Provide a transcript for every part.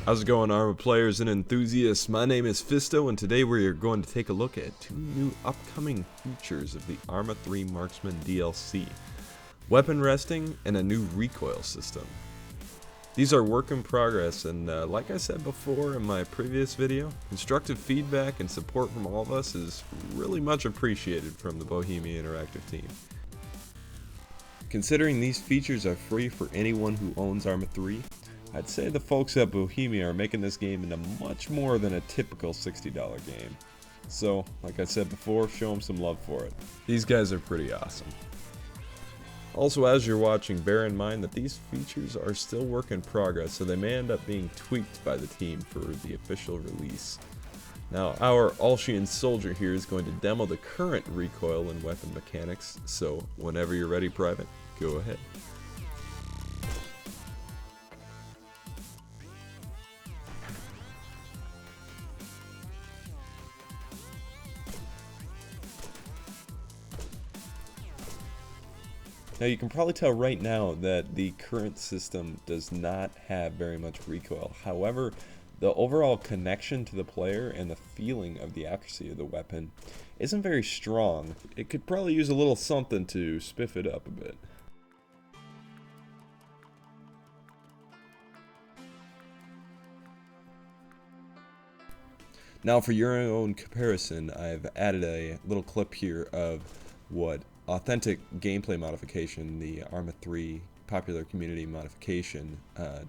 How's it going, Arma players and enthusiasts? My name is Fisto, and today we are going to take a look at two new upcoming features of the Arma 3 Marksmen DLC. Weapon resting and a new recoil system. These are work in progress, and like I said before in my previous video, constructive feedback and support from all of us is really much appreciated from the Bohemia Interactive team. Considering these features are free for anyone who owns Arma 3, I'd say the folks at Bohemia are making this game into much more than a typical $60 game. So, like I said before, show them some love for it. These guys are pretty awesome. Also, as you're watching, bear in mind that these features are still work in progress, so they may end up being tweaked by the team for the official release. Now, our Alshian soldier here is going to demo the current recoil and weapon mechanics, so whenever you're ready, Private, go ahead. Now you can probably tell right now that the current system does not have very much recoil. However, the overall connection to the player and the feeling of the accuracy of the weapon isn't very strong. It could probably use a little something to spiff it up a bit. Now for your own comparison, I've added a little clip here of what authentic gameplay modification, the Arma 3 popular community modification,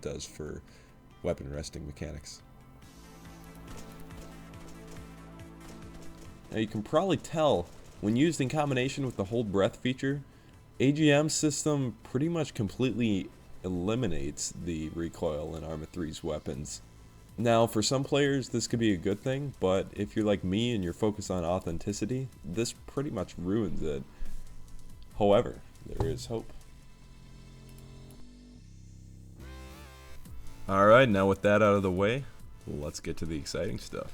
does for weapon resting mechanics. Now you can probably tell, when used in combination with the hold breath feature, AGM system pretty much completely eliminates the recoil in Arma 3's weapons. Now for some players this could be a good thing, but if you're like me and you're focused on authenticity, this pretty much ruins it. However, there is hope. Alright, now with that out of the way, let's get to the exciting stuff.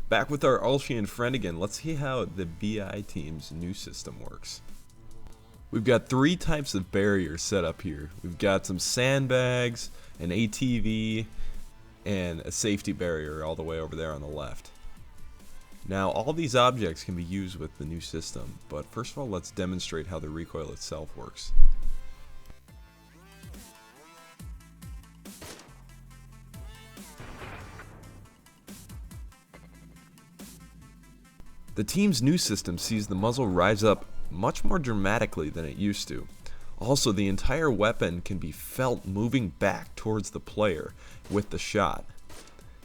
Back with our Alshian friend again, let's see how the BI team's new system works. We've got three types of barriers set up here. We've got some sandbags, an ATV, and a safety barrier all the way over there on the left. Now, all these objects can be used with the new system, but first of all, let's demonstrate how the recoil itself works. The team's new system sees the muzzle rise up much more dramatically than it used to. Also, the entire weapon can be felt moving back towards the player with the shot.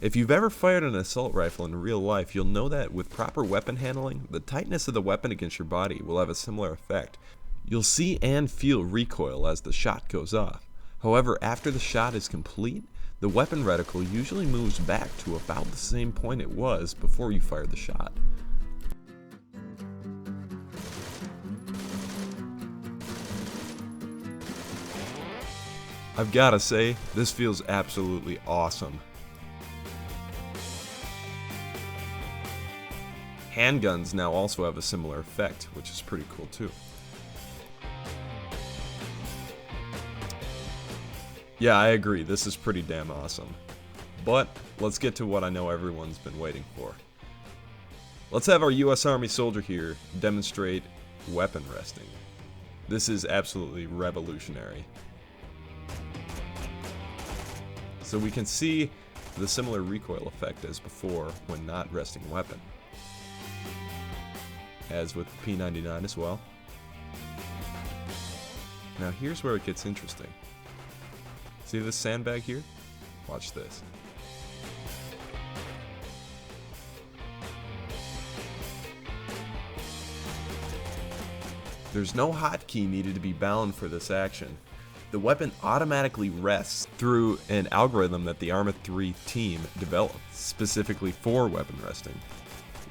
If you've ever fired an assault rifle in real life, you'll know that with proper weapon handling, the tightness of the weapon against your body will have a similar effect. You'll see and feel recoil as the shot goes off. However, after the shot is complete, the weapon reticle usually moves back to about the same point it was before you fired the shot. I've gotta say, this feels absolutely awesome. Handguns now also have a similar effect, which is pretty cool too. Yeah, I agree, this is pretty damn awesome. But let's get to what I know everyone's been waiting for. Let's have our US Army soldier here demonstrate weapon resting. This is absolutely revolutionary. So we can see the similar recoil effect as before when not resting a weapon, as with the P99 as well. Now here's where it gets interesting. See this sandbag here? Watch this. There's no hotkey needed to be bound for this action. The weapon automatically rests through an algorithm that the Arma 3 team developed specifically for weapon resting.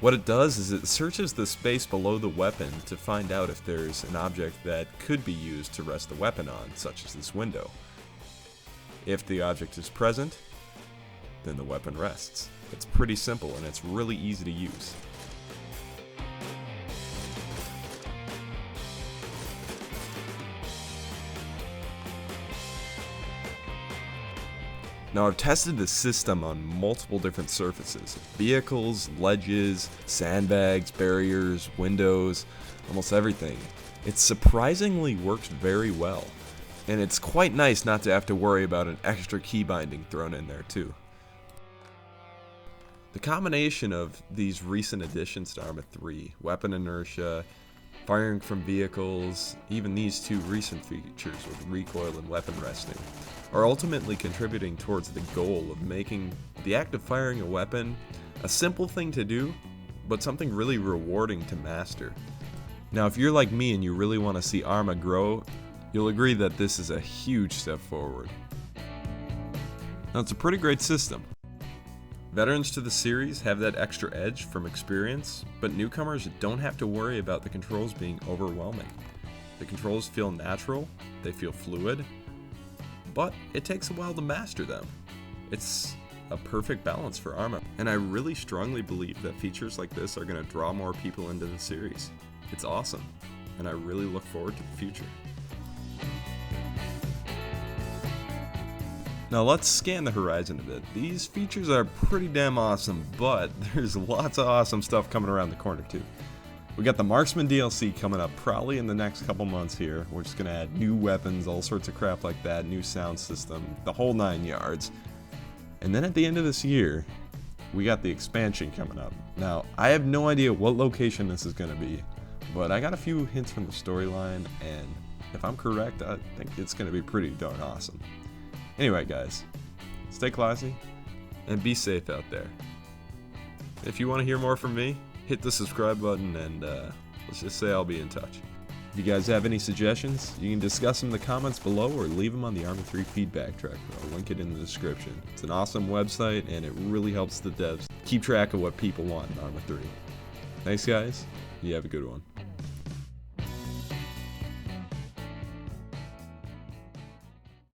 What it does is it searches the space below the weapon to find out if there's an object that could be used to rest the weapon on, such as this window. If the object is present, then the weapon rests. It's pretty simple and it's really easy to use. Now I've tested the system on multiple different surfaces: vehicles, ledges, sandbags, barriers, windows, almost everything. It surprisingly works very well, and it's quite nice not to have to worry about an extra key binding thrown in there too. The combination of these recent additions to Arma 3, weapon inertia, firing from vehicles, even these two recent features with recoil and weapon resting, are ultimately contributing towards the goal of making the act of firing a weapon a simple thing to do, but something really rewarding to master. Now, if you're like me and you really want to see Arma grow, you'll agree that this is a huge step forward. Now, it's a pretty great system. Veterans to the series have that extra edge from experience, but newcomers don't have to worry about the controls being overwhelming. The controls feel natural, they feel fluid, but it takes a while to master them. It's a perfect balance for Arma, and I really strongly believe that features like this are going to draw more people into the series. It's awesome, and I really look forward to the future. Now let's scan the horizon a bit. These features are pretty damn awesome, but there's lots of awesome stuff coming around the corner too. We got the Marksmen DLC coming up probably in the next couple months here. We're just going to add new weapons, all sorts of crap like that, new sound system, the whole 9 yards. And then at the end of this year, we got the expansion coming up. Now, I have no idea what location this is going to be, but I got a few hints from the storyline, and if I'm correct, I think it's going to be pretty darn awesome. Anyway, guys, stay classy and be safe out there. If you want to hear more from me, hit the subscribe button, and let's just say I'll be in touch. If you guys have any suggestions, you can discuss them in the comments below or leave them on the Arma 3 feedback track. I'll link it in the description. It's an awesome website, and it really helps the devs keep track of what people want in Arma 3. Thanks, guys. You have a good one.